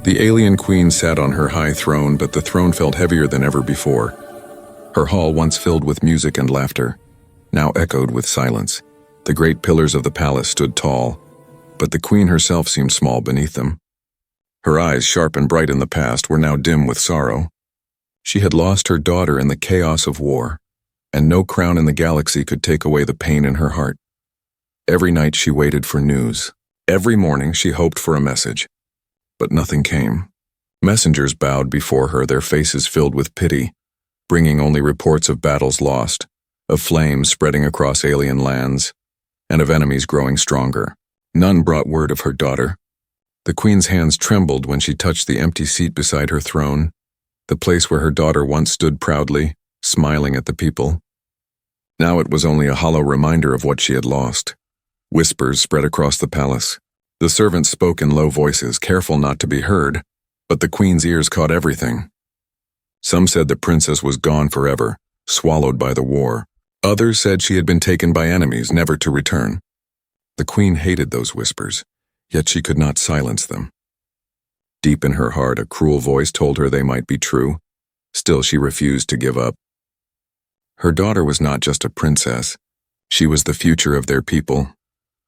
The alien queen sat on her high throne, but the throne felt heavier than ever before. Her hall, once filled with music and laughter, now echoed with silence. The great pillars of the palace stood tall, but the queen herself seemed small beneath them. Her eyes, sharp and bright in the past, were now dim with sorrow. She had lost her daughter in the chaos of war, and no crown in the galaxy could take away the pain in her heart. Every night she waited for news. Every morning she hoped for a message, but nothing came. Messengers bowed before her, their faces filled with pity, bringing only reports of battles lost, of flames spreading across alien lands, and of enemies growing stronger. None brought word of her daughter. The queen's hands trembled when she touched the empty seat beside her throne, the place where her daughter once stood proudly, smiling at the people. Now it was only a hollow reminder of what she had lost. Whispers spread across the palace. The servants spoke in low voices, careful not to be heard, but the queen's ears caught everything. Some said the princess was gone forever, swallowed by the war. Others said she had been taken by enemies, never to return. The queen hated those whispers, yet she could not silence them. Deep in her heart, a cruel voice told her they might be true. Still, she refused to give up. Her daughter was not just a princess. She was the future of their people,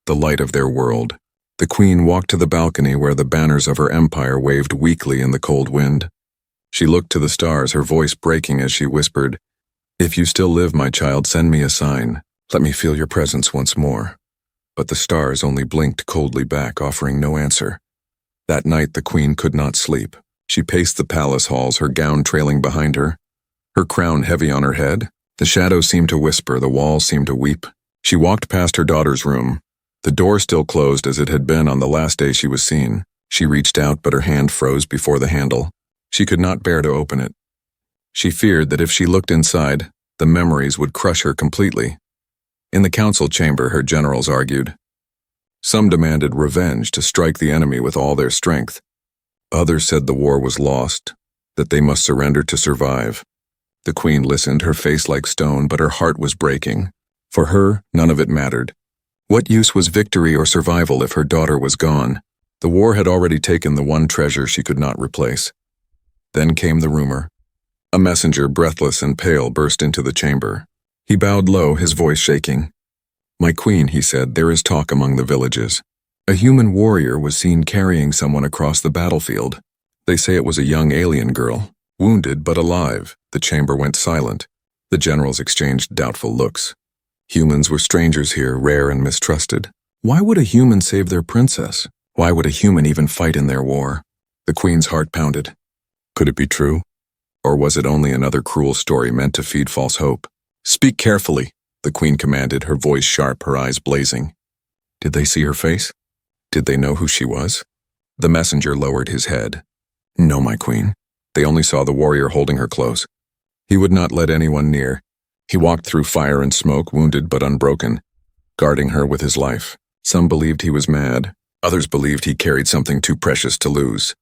the light of their world. The queen walked to the balcony where the banners of her empire waved weakly in the cold wind. She looked to the stars, her voice breaking as she whispered, "If you still live, my child, send me a sign. Let me feel your presence once more." But the stars only blinked coldly back, offering no answer. That night the queen could not sleep. She paced the palace halls, her gown trailing behind her, her crown heavy on her head. The shadows seemed to whisper, the walls seemed to weep. She walked past her daughter's room, the door still closed as it had been on the last day she was seen. She reached out, but her hand froze before the handle. She could not bear to open it. She feared that if she looked inside, the memories would crush her completely. In the council chamber, her generals argued. Some demanded revenge, to strike the enemy with all their strength. Others said the war was lost, that they must surrender to survive. The queen listened, her face like stone, but her heart was breaking. For her, none of it mattered. What use was victory or survival if her daughter was gone? The war had already taken the one treasure she could not replace. Then came the rumor. A messenger, breathless and pale, burst into the chamber. He bowed low, his voice shaking. "My queen," he said, "there is talk among the villages. A human warrior was seen carrying someone across the battlefield. They say it was a young alien girl, wounded but alive." The chamber went silent. The generals exchanged doubtful looks. Humans were strangers here, rare and mistrusted. Why would a human save their princess? Why would a human even fight in their war? The queen's heart pounded. Could it be true? Or was it only another cruel story meant to feed false hope? "Speak carefully," the queen commanded, her voice sharp, her eyes blazing. Did they see her face? Did they know who she was? The messenger lowered his head. "No, my queen." They only saw the warrior holding her close. He would not let anyone near. He walked through fire and smoke, wounded but unbroken, guarding her with his life. Some believed he was mad. Others believed he carried something too precious to lose.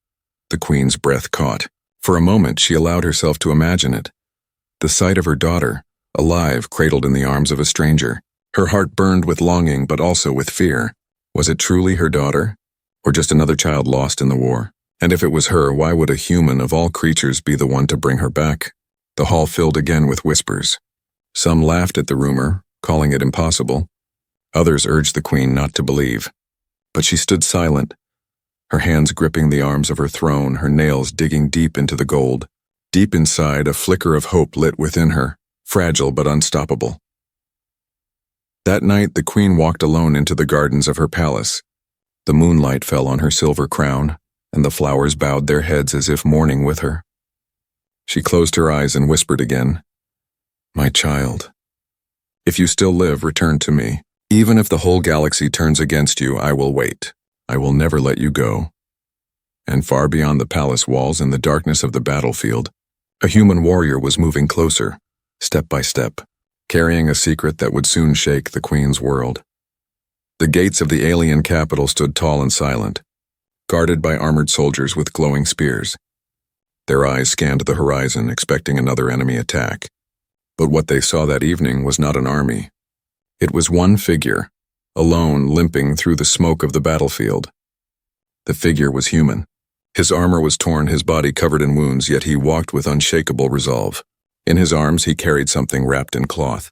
The queen's breath caught. For a moment, she allowed herself to imagine it. The sight of her daughter, alive, cradled in the arms of a stranger. Her heart burned with longing, but also with fear. Was it truly her daughter? Or just another child lost in the war? And if it was her, why would a human of all creatures be the one to bring her back? The hall filled again with whispers. Some laughed at the rumor, calling it impossible. Others urged the queen not to believe. But she stood silent, her hands gripping the arms of her throne, her nails digging deep into the gold. Deep inside, a flicker of hope lit within her, fragile but unstoppable. That night, the queen walked alone into the gardens of her palace. The moonlight fell on her silver crown, and the flowers bowed their heads as if mourning with her. She closed her eyes and whispered again, "My child, if you still live, return to me. Even if the whole galaxy turns against you, I will wait. I will never let you go." And far beyond the palace walls, in the darkness of the battlefield, a human warrior was moving closer, step by step, carrying a secret that would soon shake the queen's world. The gates of the alien capital stood tall and silent, guarded by armored soldiers with glowing spears. Their eyes scanned the horizon, expecting another enemy attack. But what they saw that evening was not an army. It was one figure, alone, limping through the smoke of the battlefield. The figure was human, His armor was torn, his body covered in wounds, yet he walked with unshakable resolve. In his arms he carried something wrapped in cloth.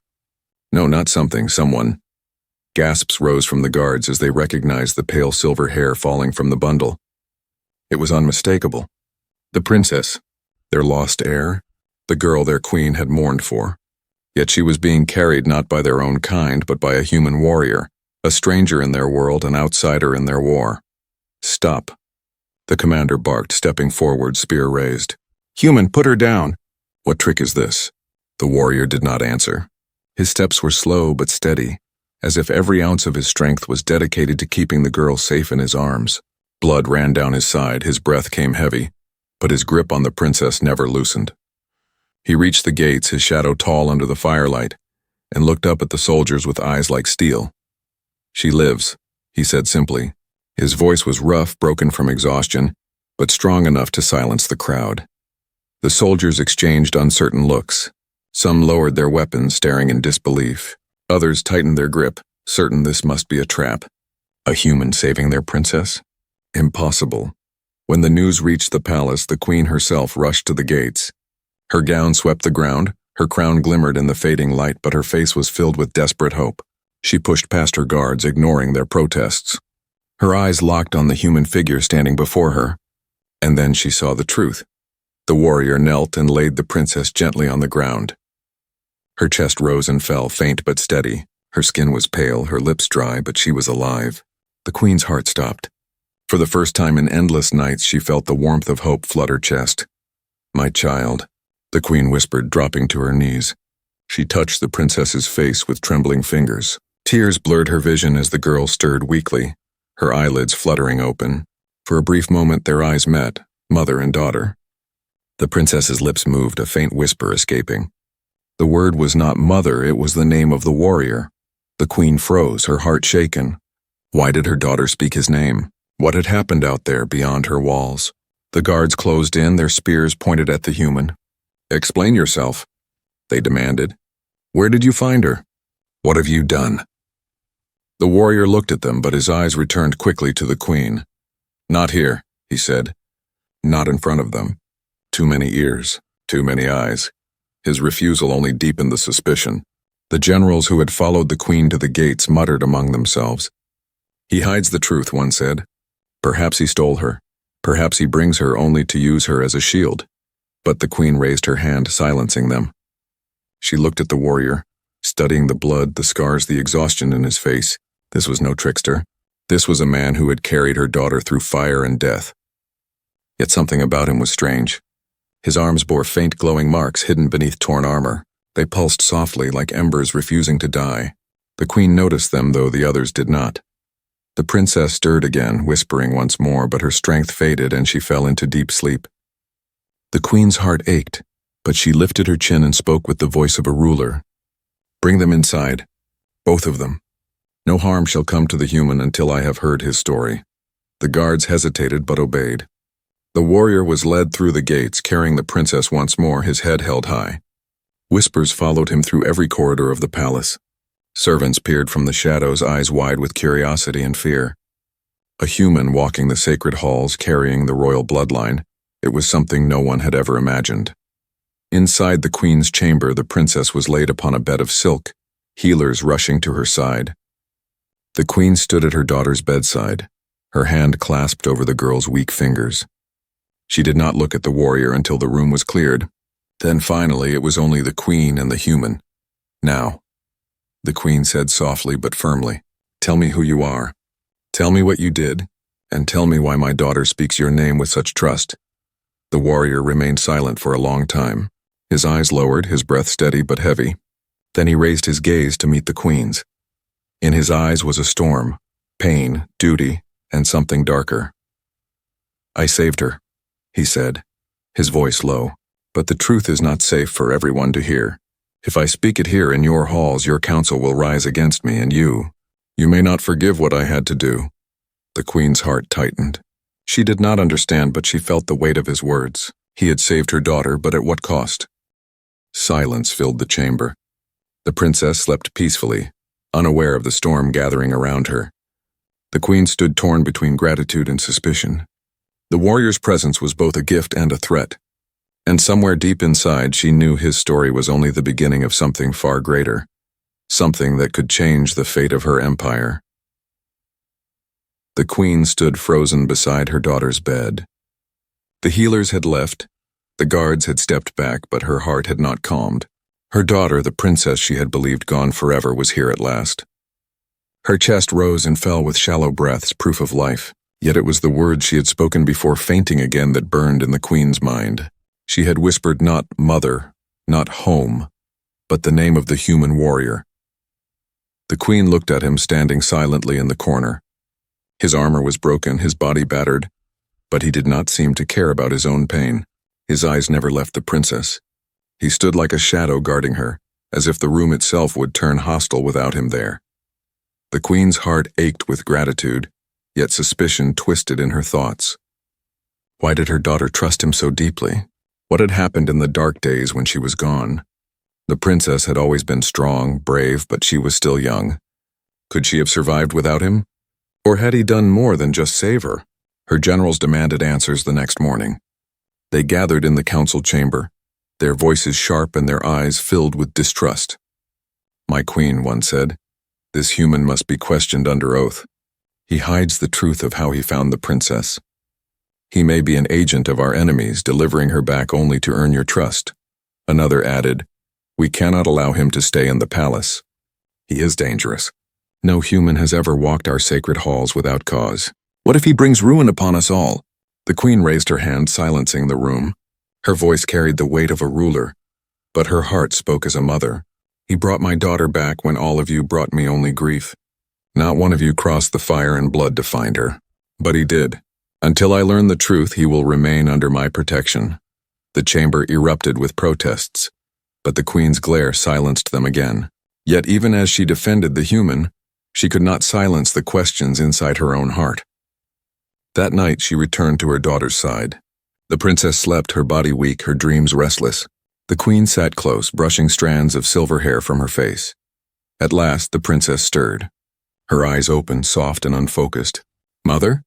No, not something, someone. Gasps rose from the guards as they recognized the pale silver hair falling from the bundle. It was unmistakable. The princess, their lost heir, the girl their queen had mourned for. Yet she was being carried not by their own kind, but by a human warrior, a stranger in their world, an outsider in their war. Stop. The commander barked, stepping forward, spear raised. Human, put her down. What trick is this? The warrior did not answer. His steps were slow but steady, as if every ounce of his strength was dedicated to keeping the girl safe in his arms. Blood ran down his side, his breath came heavy, but his grip on the princess never loosened. He reached the gates, his shadow tall under the firelight, and looked up at the soldiers with eyes like steel. She lives, he said simply. His voice was rough, broken from exhaustion, but strong enough to silence the crowd. The soldiers exchanged uncertain looks. Some lowered their weapons, staring in disbelief. Others tightened their grip, certain this must be a trap. A human saving their princess? Impossible. When the news reached the palace, the queen herself rushed to the gates. Her gown swept the ground, her crown glimmered in the fading light, but her face was filled with desperate hope. She pushed past her guards, ignoring their protests. Her eyes locked on the human figure standing before her, and then she saw the truth. The warrior knelt and laid the princess gently on the ground. Her chest rose and fell, faint but steady. Her skin was pale, her lips dry, but she was alive. The queen's heart stopped. For the first time in endless nights, she felt the warmth of hope flood her chest. My child, the queen whispered, dropping to her knees. She touched the princess's face with trembling fingers. Tears blurred her vision as the girl stirred weakly, her eyelids fluttering open. For a brief moment their eyes met, mother and daughter. The princess's lips moved, a faint whisper escaping. The word was not mother, it was the name of the warrior. The queen froze, her heart shaken. Why did her daughter speak his name? What had happened out there beyond her walls? The guards closed in, their spears pointed at the human. Explain yourself, they demanded. Where did you find her? What have you done? The warrior looked at them, but his eyes returned quickly to the queen. Not here, he said. Not in front of them. Too many ears, too many eyes. His refusal only deepened the suspicion. The generals who had followed the queen to the gates muttered among themselves. He hides the truth, one said. Perhaps he stole her. Perhaps he brings her only to use her as a shield. But the queen raised her hand, silencing them. She looked at the warrior, studying the blood, the scars, the exhaustion in his face. This was no trickster. This was a man who had carried her daughter through fire and death. Yet something about him was strange. His arms bore faint glowing marks hidden beneath torn armor. They pulsed softly like embers refusing to die. The queen noticed them, though the others did not. The princess stirred again, whispering once more, but her strength faded and she fell into deep sleep. The queen's heart ached, but she lifted her chin and spoke with the voice of a ruler. Bring them inside, both of them. No harm shall come to the human until I have heard his story. The guards hesitated but obeyed. The warrior was led through the gates, carrying the princess once more, his head held high. Whispers followed him through every corridor of the palace. Servants peered from the shadows, eyes wide with curiosity and fear. A human walking the sacred halls, carrying the royal bloodline. It was something no one had ever imagined. Inside the queen's chamber, the princess was laid upon a bed of silk, healers rushing to her side. The queen stood at her daughter's bedside, her hand clasped over the girl's weak fingers. She did not look at the warrior until the room was cleared. Then finally it was only the queen and the human. Now, the queen said softly but firmly, tell me who you are. Tell me what you did, and tell me why my daughter speaks your name with such trust. The warrior remained silent for a long time. His eyes lowered, his breath steady but heavy. Then he raised his gaze to meet the queen's. In his eyes was a storm, pain, duty, and something darker. I saved her, he said, his voice low, but the truth is not safe for everyone to hear. If I speak it here in your halls, your council will rise against me, and you may not forgive what I had to do. The queen's heart tightened. She did not understand, but she felt the weight of his words. He had saved her daughter, but at what cost? Silence filled the chamber. The princess slept peacefully, unaware of the storm gathering around her. The queen stood torn between gratitude and suspicion. The warrior's presence was both a gift and a threat, and somewhere deep inside she knew his story was only the beginning of something far greater, something that could change the fate of her empire. The queen stood frozen beside her daughter's bed. The healers had left, the guards had stepped back, but her heart had not calmed. Her daughter, the princess she had believed gone forever, was here at last. Her chest rose and fell with shallow breaths, proof of life. Yet it was the words she had spoken before fainting again that burned in the queen's mind. She had whispered not mother, not home, but the name of the human warrior. The queen looked at him standing silently in the corner. His armor was broken, his body battered, but he did not seem to care about his own pain. His eyes never left the princess. He stood like a shadow guarding her, as if the room itself would turn hostile without him there. The queen's heart ached with gratitude, yet suspicion twisted in her thoughts. Why did her daughter trust him so deeply? What had happened in the dark days when she was gone? The princess had always been strong, brave, but she was still young. Could she have survived without him? Or had he done more than just save her? Her generals demanded answers the next morning. They gathered in the council chamber, their voices sharp and their eyes filled with distrust. "My queen," one said, "this human must be questioned under oath. He hides the truth of how he found the princess. He may be an agent of our enemies, delivering her back only to earn your trust." Another added, "We cannot allow him to stay in the palace. He is dangerous. No human has ever walked our sacred halls without cause. What if he brings ruin upon us all?" The queen raised her hand, silencing the room. Her voice carried the weight of a ruler, but her heart spoke as a mother. "He brought my daughter back when all of you brought me only grief. Not one of you crossed the fire and blood to find her. But he did. Until I learn the truth, he will remain under my protection." The chamber erupted with protests, but the queen's glare silenced them again. Yet even as she defended the human, she could not silence the questions inside her own heart. That night she returned to her daughter's side. The princess slept, her body weak, her dreams restless. The queen sat close, brushing strands of silver hair from her face. At last the princess stirred. Her eyes opened, soft and unfocused. "Mother?"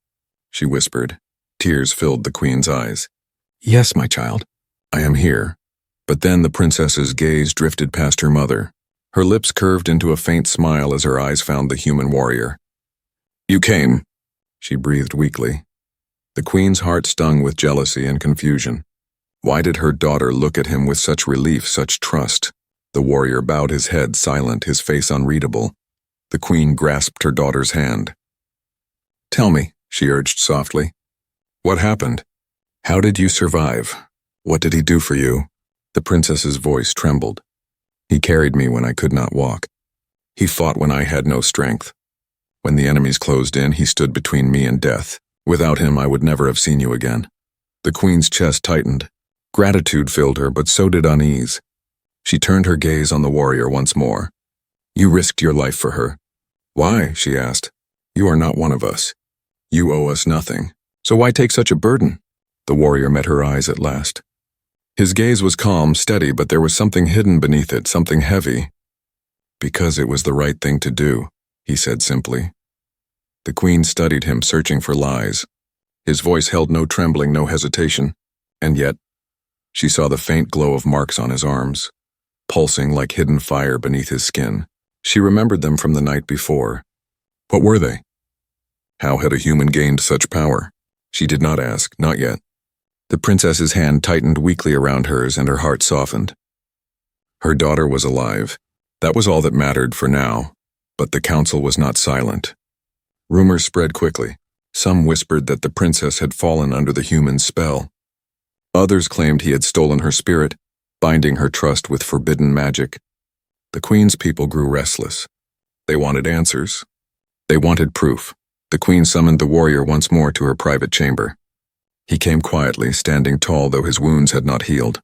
she whispered. Tears filled the queen's eyes. "Yes, my child, I am here." But then the princess's gaze drifted past her mother. Her lips curved into a faint smile as her eyes found the human warrior. "You came," she breathed weakly. The queen's heart stung with jealousy and confusion. Why did her daughter look at him with such relief, such trust? The warrior bowed his head, silent, his face unreadable. The queen grasped her daughter's hand. "Tell me," she urged softly. "What happened? How did you survive? What did he do for you?" The princess's voice trembled. "He carried me when I could not walk. He fought when I had no strength. When the enemies closed in, he stood between me and death. Without him, I would never have seen you again." The queen's chest tightened. Gratitude filled her, but so did unease. She turned her gaze on the warrior once more. "You risked your life for her. Why?" she asked. "You are not one of us. You owe us nothing. So why take such a burden?" The warrior met her eyes at last. His gaze was calm, steady, but there was something hidden beneath it, something heavy. "Because it was the right thing to do," he said simply. The queen studied him, searching for lies. His voice held no trembling, no hesitation. And yet, she saw the faint glow of marks on his arms, pulsing like hidden fire beneath his skin. She remembered them from the night before. What were they? How had a human gained such power? She did not ask, not yet. The princess's hand tightened weakly around hers and her heart softened. Her daughter was alive. That was all that mattered for now. But the council was not silent. Rumors spread quickly. Some whispered that the princess had fallen under the human's spell. Others claimed he had stolen her spirit, binding her trust with forbidden magic. The queen's people grew restless. They wanted answers. They wanted proof. The queen summoned the warrior once more to her private chamber. He came quietly, standing tall though his wounds had not healed.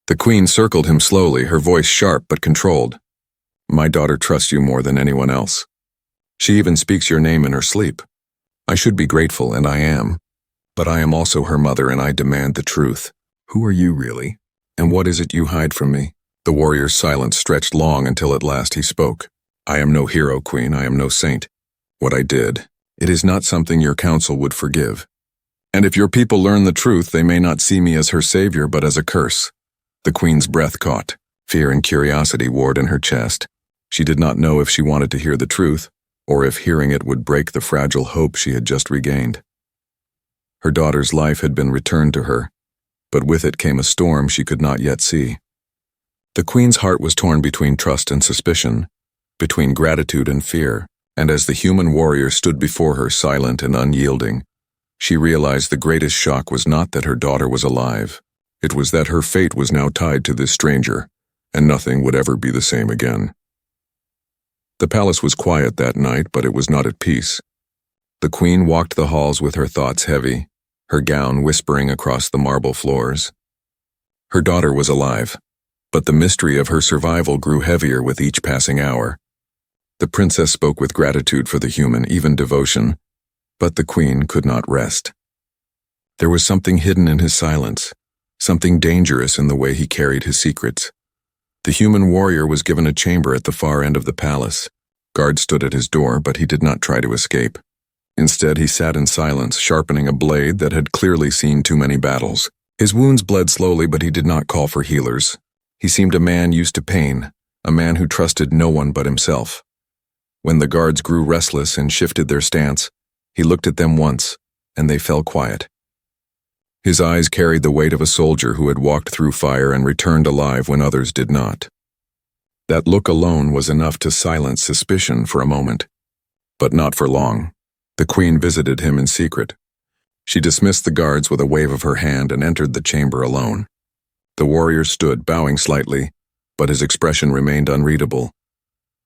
The queen circled him slowly, her voice sharp but controlled. "My daughter trusts you more than anyone else. She even speaks your name in her sleep. I should be grateful, and I am. But I am also her mother, and I demand the truth. Who are you really? And what is it you hide from me?" The warrior's silence stretched long until at last he spoke. "I am no hero, queen. I am no saint. What I did, it is not something your council would forgive. And if your people learn the truth, they may not see me as her savior, but as a curse." The queen's breath caught. Fear and curiosity warred in her chest. She did not know if she wanted to hear the truth, or if hearing it would break the fragile hope she had just regained. Her daughter's life had been returned to her, but with it came a storm she could not yet see. The queen's heart was torn between trust and suspicion, between gratitude and fear, and as the human warrior stood before her silent and unyielding, she realized the greatest shock was not that her daughter was alive. It was that her fate was now tied to this stranger, and nothing would ever be the same again. The palace was quiet that night, but it was not at peace. The queen walked the halls with her thoughts heavy, her gown whispering across the marble floors. Her daughter was alive, but the mystery of her survival grew heavier with each passing hour. The princess spoke with gratitude for the human, even devotion, but the queen could not rest. There was something hidden in his silence, something dangerous in the way he carried his secrets. The human warrior was given a chamber at the far end of the palace. Guards stood at his door, but he did not try to escape. Instead, he sat in silence, sharpening a blade that had clearly seen too many battles. His wounds bled slowly, but he did not call for healers. He seemed a man used to pain, a man who trusted no one but himself. When the guards grew restless and shifted their stance, he looked at them once, and they fell quiet. His eyes carried the weight of a soldier who had walked through fire and returned alive when others did not. That look alone was enough to silence suspicion for a moment, but not for long. The queen visited him in secret. She dismissed the guards with a wave of her hand and entered the chamber alone. The warrior stood, bowing slightly, but his expression remained unreadable.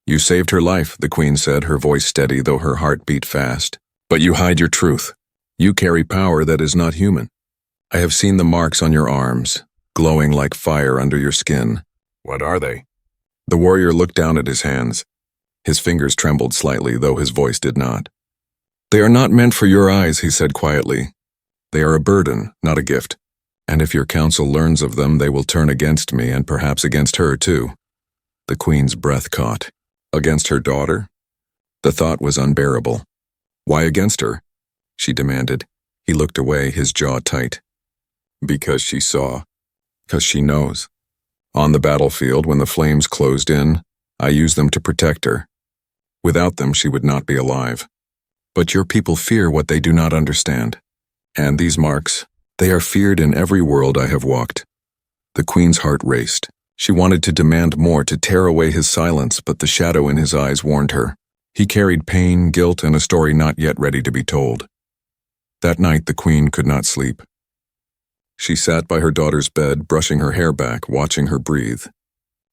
"You saved her life," the queen said, her voice steady though her heart beat fast. "But you hide your truth. You carry power that is not human. I have seen the marks on your arms, glowing like fire under your skin." "What are they?" The warrior looked down at his hands. His fingers trembled slightly, though his voice did not. "They are not meant for your eyes," he said quietly. "They are a burden, not a gift. And if your council learns of them, they will turn against me and perhaps against her too." The queen's breath caught. Against her daughter? The thought was unbearable. "Why against her?" she demanded. He looked away, his jaw tight. "Because she saw. Because she knows. On the battlefield, when the flames closed in, I used them to protect her. Without them, she would not be alive. But your people fear what they do not understand. And these marks, they are feared in every world I have walked." The queen's heart raced. She wanted to demand more, to tear away his silence, but the shadow in his eyes warned her. He carried pain, guilt, and a story not yet ready to be told. That night, the queen could not sleep. She sat by her daughter's bed, brushing her hair back, watching her breathe.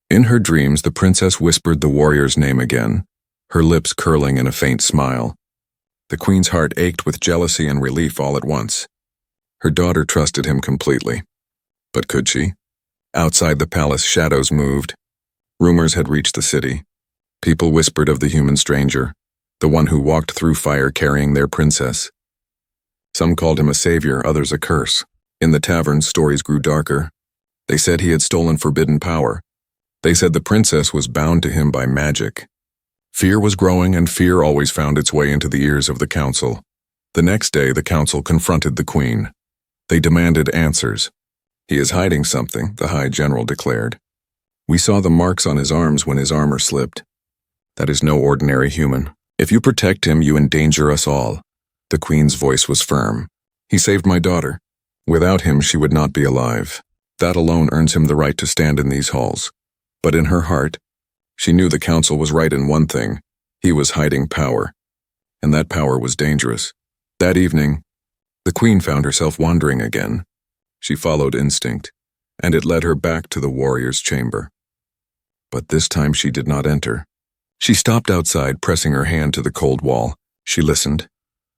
In her dreams, the princess whispered the warrior's name again, her lips curling in a faint smile. The queen's heart ached with jealousy and relief all at once. Her daughter trusted him completely. But could she? Outside the palace, shadows moved. Rumors had reached the city. People whispered of the human stranger, the one who walked through fire carrying their princess. Some called him a savior, others a curse. In the taverns, stories grew darker. They said he had stolen forbidden power. They said the princess was bound to him by magic. Fear was growing, and fear always found its way into the ears of the council. The next day, the council confronted the queen. They demanded answers. "He is hiding something," the High General declared. "We saw the marks on his arms when his armor slipped. That is no ordinary human. If you protect him, you endanger us all." The queen's voice was firm. "He saved my daughter. Without him, she would not be alive. That alone earns him the right to stand in these halls." But in her heart, she knew the council was right in one thing. He was hiding power. And that power was dangerous. That evening, the queen found herself wandering again. She followed instinct, and it led her back to the warrior's chamber. But this time she did not enter. She stopped outside, pressing her hand to the cold wall. She listened.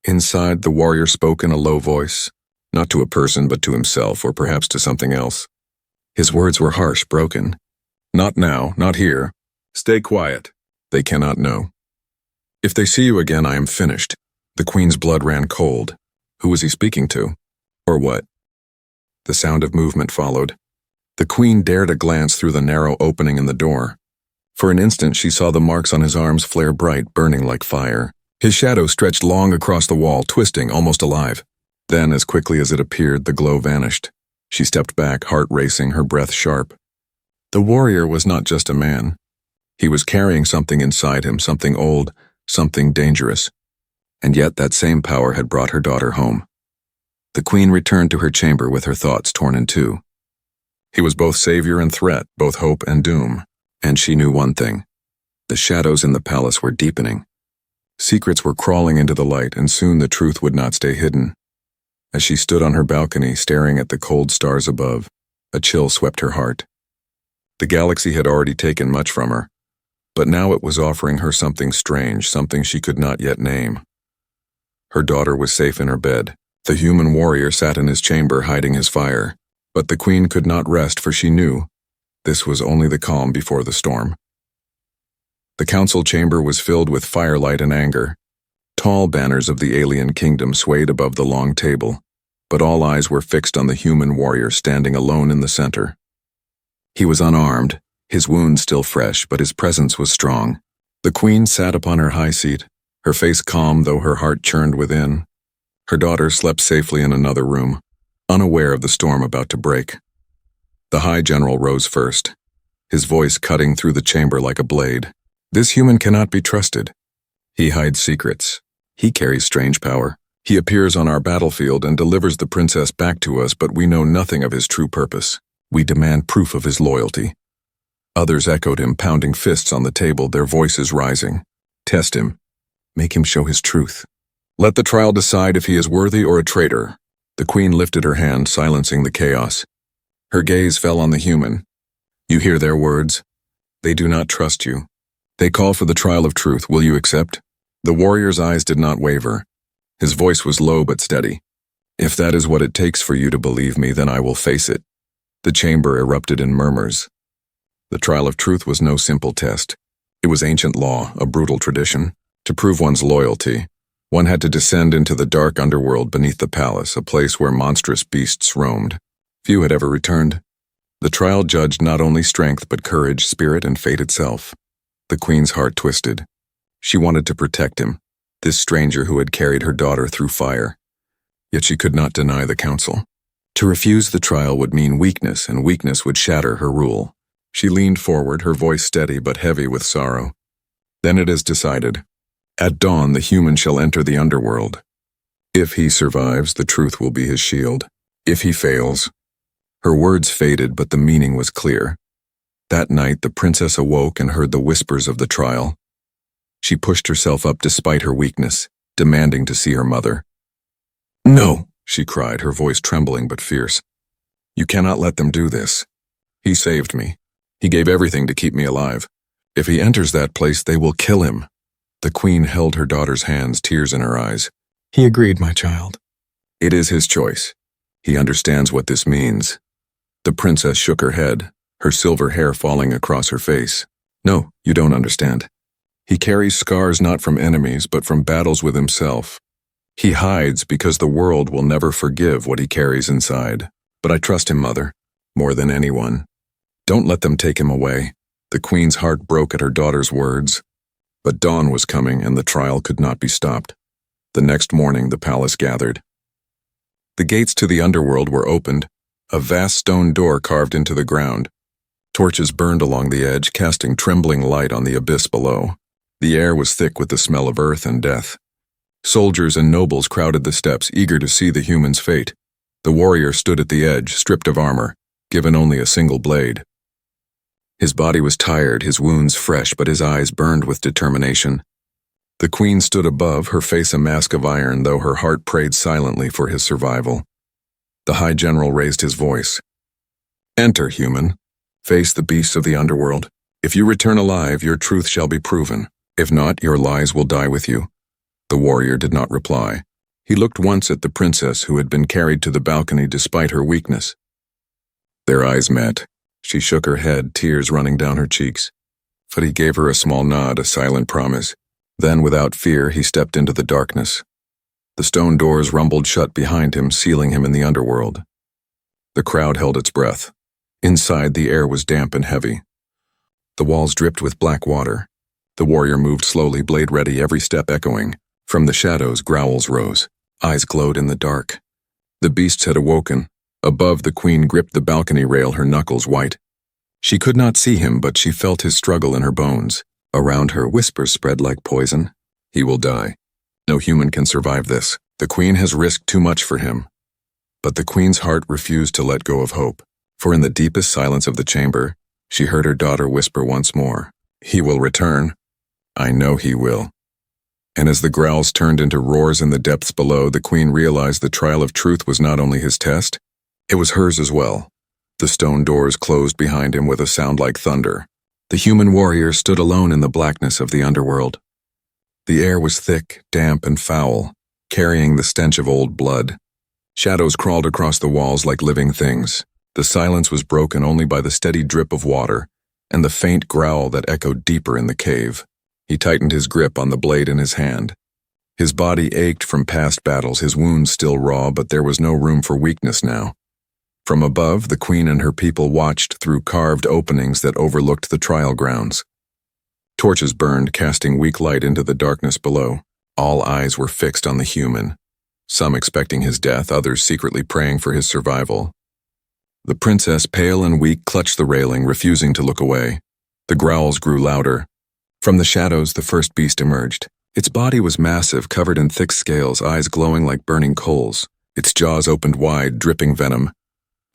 Inside, the warrior spoke in a low voice, not to a person but to himself, or perhaps to something else. His words were harsh, broken. "Not now, not here. Stay quiet. They cannot know. If they see you again, I am finished." The queen's blood ran cold. Who was he speaking to? Or what? The sound of movement followed. The queen dared a glance through the narrow opening in the door. For an instant, she saw the marks on his arms flare bright, burning like fire. His shadow stretched long across the wall, twisting, almost alive. Then, as quickly as it appeared, the glow vanished. She stepped back, heart racing, her breath sharp. The warrior was not just a man. He was carrying something inside him, something old, something dangerous. And yet that same power had brought her daughter home. The queen returned to her chamber with her thoughts torn in two. He was both savior and threat, both hope and doom. And she knew one thing. The shadows in the palace were deepening. Secrets were crawling into the light, and soon the truth would not stay hidden. As she stood on her balcony, staring at the cold stars above, a chill swept her heart. The galaxy had already taken much from her, but now it was offering her something strange, something she could not yet name. Her daughter was safe in her bed. The human warrior sat in his chamber, hiding his fire. But the queen could not rest, for she knew this was only the calm before the storm. The council chamber was filled with firelight and anger. Tall banners of the alien kingdom swayed above the long table, but all eyes were fixed on the human warrior standing alone in the center. He was unarmed, his wounds still fresh, but his presence was strong. The queen sat upon her high seat, her face calm though her heart churned within. Her daughter slept safely in another room, unaware of the storm about to break. The High General rose first, his voice cutting through the chamber like a blade. This human cannot be trusted. He hides secrets. He carries strange power. He appears on our battlefield and delivers the princess back to us, but we know nothing of his true purpose. We demand proof of his loyalty. Others echoed him, pounding fists on the table, their voices rising. Test him. Make him show his truth. Let the trial decide if he is worthy or a traitor. The queen lifted her hand, silencing the chaos. Her gaze fell on the human. You hear their words? They do not trust you. They call for the trial of truth. Will you accept? The warrior's eyes did not waver. His voice was low but steady. If that is what it takes for you to believe me, then I will face it. The chamber erupted in murmurs. The trial of truth was no simple test. It was ancient law, a brutal tradition. To prove one's loyalty, one had to descend into the dark underworld beneath the palace, a place where monstrous beasts roamed. Few had ever returned. The trial judged not only strength but courage, spirit, and fate itself. The queen's heart twisted. She wanted to protect him, this stranger who had carried her daughter through fire. Yet she could not deny the counsel. To refuse the trial would mean weakness, and weakness would shatter her rule. She leaned forward, her voice steady but heavy with sorrow. Then it is decided. At dawn, the human shall enter the underworld. If he survives, the truth will be his shield. If he fails... Her words faded, but the meaning was clear. That night, the princess awoke and heard the whispers of the trial. She pushed herself up despite her weakness, demanding to see her mother. No, she cried, her voice trembling but fierce. You cannot let them do this. He saved me. He gave everything to keep me alive. If he enters that place, they will kill him. The queen held her daughter's hands, tears in her eyes. He agreed, my child. It is his choice. He understands what this means. The princess shook her head, her silver hair falling across her face. No, you don't understand. He carries scars not from enemies, but from battles with himself. He hides because the world will never forgive what he carries inside. But I trust him, mother, more than anyone. Don't let them take him away. The queen's heart broke at her daughter's words. But dawn was coming, and the trial could not be stopped. The next morning, the palace gathered. The gates to the underworld were opened, a vast stone door carved into the ground. Torches burned along the edge, casting trembling light on the abyss below. The air was thick with the smell of earth and death. Soldiers and nobles crowded the steps, eager to see the human's fate. The warrior stood at the edge, stripped of armor, given only a single blade. His body was tired, his wounds fresh, but his eyes burned with determination. The queen stood above, her face a mask of iron, though her heart prayed silently for his survival. The High General raised his voice. Enter, human. Face the beasts of the underworld. If you return alive, your truth shall be proven. If not, your lies will die with you. The warrior did not reply. He looked once at the princess who had been carried to the balcony despite her weakness. Their eyes met. She shook her head, tears running down her cheeks. But he gave her a small nod, a silent promise. Then, without fear, he stepped into the darkness. The stone doors rumbled shut behind him, sealing him in the underworld. The crowd held its breath. Inside, the air was damp and heavy. The walls dripped with black water. The warrior moved slowly, blade ready, every step echoing. From the shadows, growls rose. Eyes glowed in the dark. The beasts had awoken. Above, the queen gripped the balcony rail, her knuckles white. She could not see him, but she felt his struggle in her bones. Around her, whispers spread like poison. He will die. No human can survive this. The queen has risked too much for him. But the queen's heart refused to let go of hope, for in the deepest silence of the chamber, she heard her daughter whisper once more, "He will return. I know he will." And as the growls turned into roars in the depths below, the queen realized the trial of truth was not only his test, it was hers as well. The stone doors closed behind him with a sound like thunder. The human warrior stood alone in the blackness of the underworld. The air was thick, damp, and foul, carrying the stench of old blood. Shadows crawled across the walls like living things. The silence was broken only by the steady drip of water and the faint growl that echoed deeper in the cave. He tightened his grip on the blade in his hand. His body ached from past battles, his wounds still raw, but there was no room for weakness now. From above, the queen and her people watched through carved openings that overlooked the trial grounds. Torches burned, casting weak light into the darkness below. All eyes were fixed on the human, some expecting his death, others secretly praying for his survival. The princess, pale and weak, clutched the railing, refusing to look away. The growls grew louder. From the shadows, the first beast emerged. Its body was massive, covered in thick scales, eyes glowing like burning coals. Its jaws opened wide, dripping venom,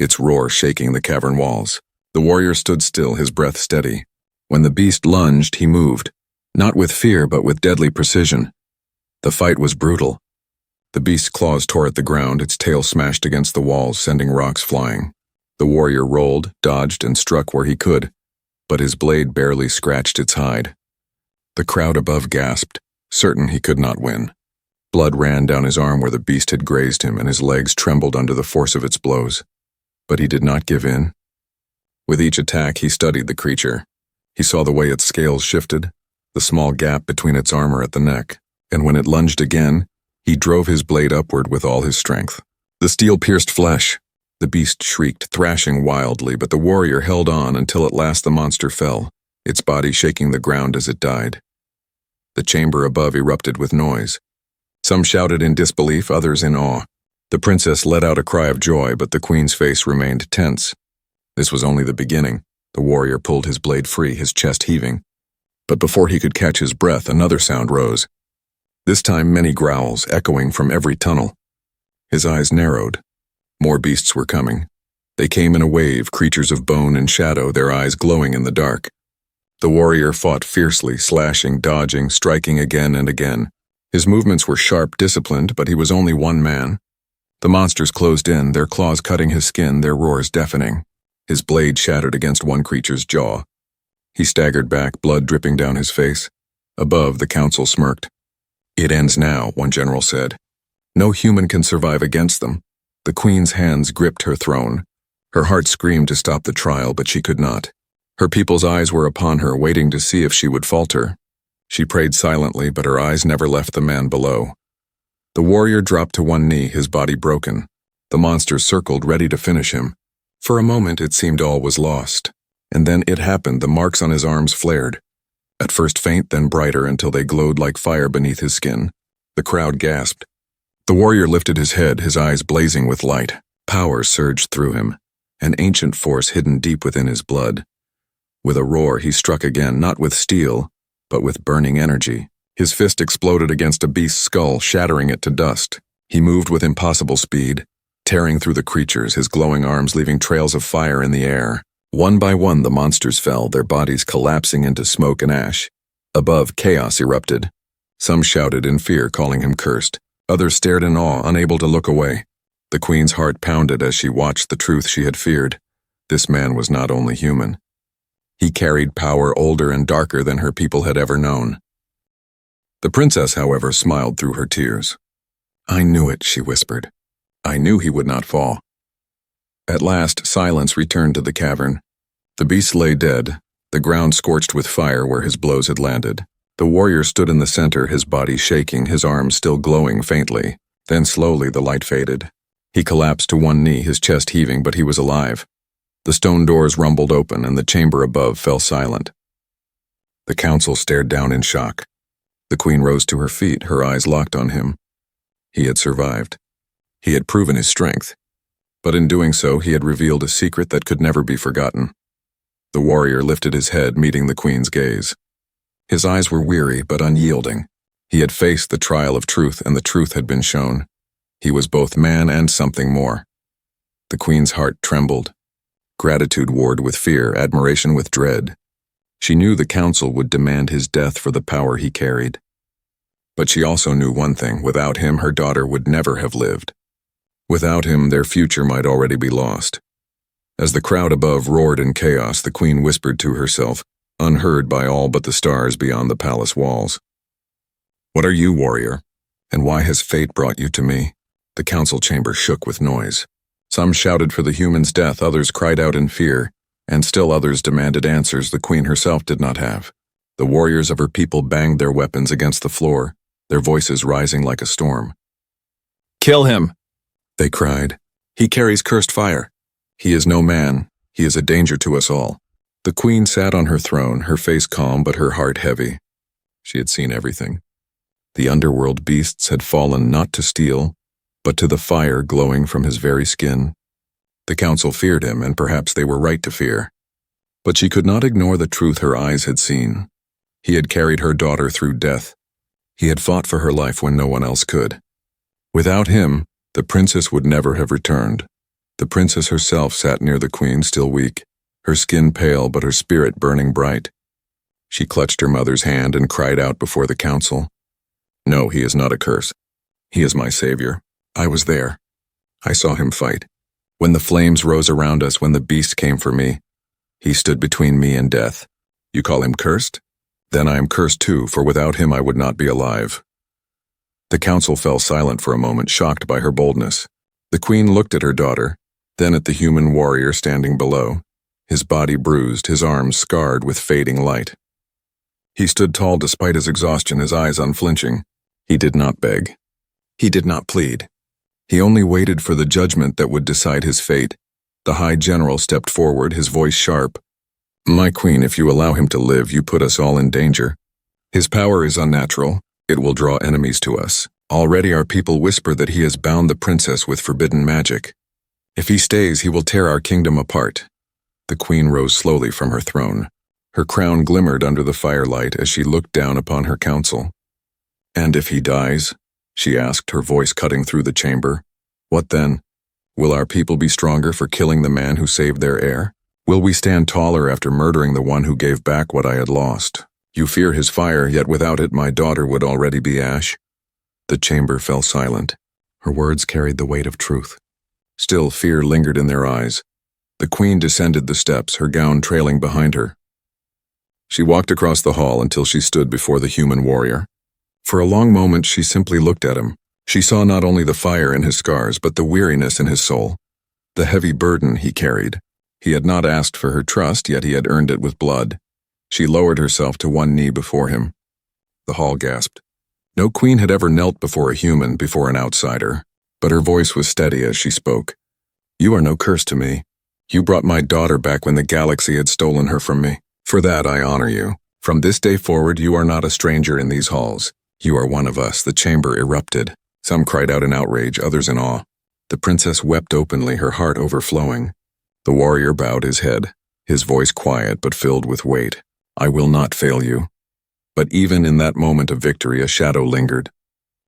its roar shaking the cavern walls. The warrior stood still, his breath steady. When the beast lunged, he moved, not with fear but with deadly precision. The fight was brutal. The beast's claws tore at the ground, its tail smashed against the walls, sending rocks flying. The warrior rolled, dodged, and struck where he could, but his blade barely scratched its hide. The crowd above gasped, certain he could not win. Blood ran down his arm where the beast had grazed him, and his legs trembled under the force of its blows. But he did not give in. With each attack, he studied the creature. He saw the way its scales shifted, the small gap between its armor at the neck, and when it lunged again, he drove his blade upward with all his strength. The steel pierced flesh. The beast shrieked, thrashing wildly, but the warrior held on until at last the monster fell, its body shaking the ground as it died. The chamber above erupted with noise. Some shouted in disbelief, others in awe. The princess let out a cry of joy, but the queen's face remained tense. This was only the beginning. The warrior pulled his blade free, his chest heaving. But before he could catch his breath, another sound rose. This time many growls, echoing from every tunnel. His eyes narrowed. More beasts were coming. They came in a wave, creatures of bone and shadow, their eyes glowing in the dark. The warrior fought fiercely, slashing, dodging, striking again and again. His movements were sharp, disciplined, but he was only one man. The monsters closed in, their claws cutting his skin, their roars deafening. His blade shattered against one creature's jaw. He staggered back, blood dripping down his face. Above, the council smirked. "It ends now," one general said. "No human can survive against them." The queen's hands gripped her throne. Her heart screamed to stop the trial, but she could not. Her people's eyes were upon her, waiting to see if she would falter. She prayed silently, but her eyes never left the man below. The warrior dropped to one knee, his body broken. The monsters circled, ready to finish him. For a moment, it seemed all was lost. And then it happened, the marks on his arms flared. At first faint, then brighter, until they glowed like fire beneath his skin. The crowd gasped. The warrior lifted his head, his eyes blazing with light. Power surged through him, an ancient force hidden deep within his blood. With a roar, he struck again, not with steel, but with burning energy. His fist exploded against a beast's skull, shattering it to dust. He moved with impossible speed, tearing through the creatures, his glowing arms leaving trails of fire in the air. One by one, the monsters fell, their bodies collapsing into smoke and ash. Above, chaos erupted. Some shouted in fear, calling him cursed. Others stared in awe, unable to look away. The queen's heart pounded as she watched the truth she had feared. This man was not only human. He carried power older and darker than her people had ever known. The princess, however, smiled through her tears. "I knew it," she whispered. "I knew he would not fall." At last, silence returned to the cavern. The beast lay dead, the ground scorched with fire where his blows had landed. The warrior stood in the center, his body shaking, his arms still glowing faintly. Then slowly the light faded. He collapsed to one knee, his chest heaving, but he was alive. The stone doors rumbled open, and the chamber above fell silent. The council stared down in shock. The queen rose to her feet, her eyes locked on him. He had survived. He had proven his strength, but in doing so he had revealed a secret that could never be forgotten. The warrior lifted his head, meeting the queen's gaze. His eyes were weary but unyielding. He had faced the trial of truth, and the truth had been shown. He was both man and something more. The queen's heart trembled. Gratitude warred with fear, admiration with dread. She knew the council would demand his death for the power he carried. But she also knew one thing: without him, her daughter would never have lived. Without him, their future might already be lost. As the crowd above roared in chaos, the queen whispered to herself, unheard by all but the stars beyond the palace walls. "What are you, warrior? And why has fate brought you to me?" The council chamber shook with noise. Some shouted for the human's death, others cried out in fear, and still others demanded answers the queen herself did not have. The warriors of her people banged their weapons against the floor, their voices rising like a storm. "Kill him!" they cried. "He carries cursed fire. He is no man. He is a danger to us all." The queen sat on her throne, her face calm but her heart heavy. She had seen everything. The underworld beasts had fallen not to steel, but to the fire glowing from his very skin. The council feared him, and perhaps they were right to fear. But she could not ignore the truth her eyes had seen. He had carried her daughter through death. He had fought for her life when no one else could. Without him, the princess would never have returned. The princess herself sat near the queen, still weak, her skin pale but her spirit burning bright. She clutched her mother's hand and cried out before the council, "No, he is not a curse. He is my savior. I was there. I saw him fight. When the flames rose around us, when the beast came for me, he stood between me and death. You call him cursed? Then I am cursed too, for without him I would not be alive." The council fell silent for a moment, shocked by her boldness. The queen looked at her daughter, then at the human warrior standing below, his body bruised, his arms scarred with fading light. He stood tall despite his exhaustion, his eyes unflinching. He did not beg. He did not plead. He only waited for the judgment that would decide his fate. The High General stepped forward, his voice sharp. "My queen, if you allow him to live, you put us all in danger. His power is unnatural. It will draw enemies to us. Already our people whisper that he has bound the princess with forbidden magic. If he stays, he will tear our kingdom apart." The queen rose slowly from her throne. Her crown glimmered under the firelight as she looked down upon her council. "And if he dies?" she asked, her voice cutting through the chamber. "What then? Will our people be stronger for killing the man who saved their heir? Will we stand taller after murdering the one who gave back what I had lost? You fear his fire, yet without it my daughter would already be ash." The chamber fell silent. Her words carried the weight of truth. Still, fear lingered in their eyes. The queen descended the steps, her gown trailing behind her. She walked across the hall until she stood before the human warrior. For a long moment she simply looked at him. She saw not only the fire in his scars, but the weariness in his soul, the heavy burden he carried. He had not asked for her trust, yet he had earned it with blood. She lowered herself to one knee before him. The hall gasped. No queen had ever knelt before a human, before an outsider, but her voice was steady as she spoke. "You are no curse to me. You brought my daughter back when the galaxy had stolen her from me. For that I honor you. From this day forward, you are not a stranger in these halls. You are one of us." The chamber erupted. Some cried out in outrage, others in awe. The princess wept openly, her heart overflowing. The warrior bowed his head, his voice quiet but filled with weight. "I will not fail you." But even in that moment of victory, a shadow lingered.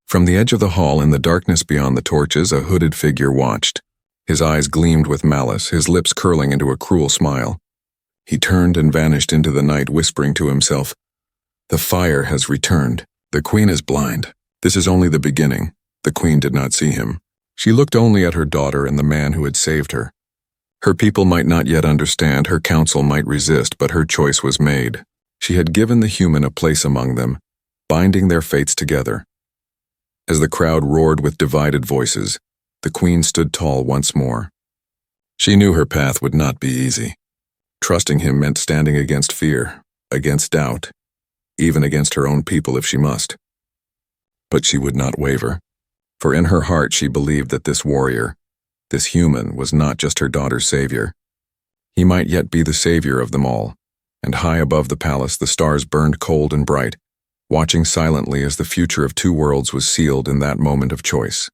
From the edge of the hall, in the darkness beyond the torches, a hooded figure watched. His eyes gleamed with malice, his lips curling into a cruel smile. He turned and vanished into the night, whispering to himself, "The fire has returned. The queen is blind. This is only the beginning." The queen did not see him. She looked only at her daughter and the man who had saved her. Her people might not yet understand, her council might resist, but her choice was made. She had given the human a place among them, binding their fates together. As the crowd roared with divided voices, the queen stood tall once more. She knew her path would not be easy. Trusting him meant standing against fear, against doubt, even against her own people if she must. But she would not waver, for in her heart she believed that this warrior, this human, was not just her daughter's savior. He might yet be the savior of them all, and high above the palace the stars burned cold and bright, watching silently as the future of two worlds was sealed in that moment of choice.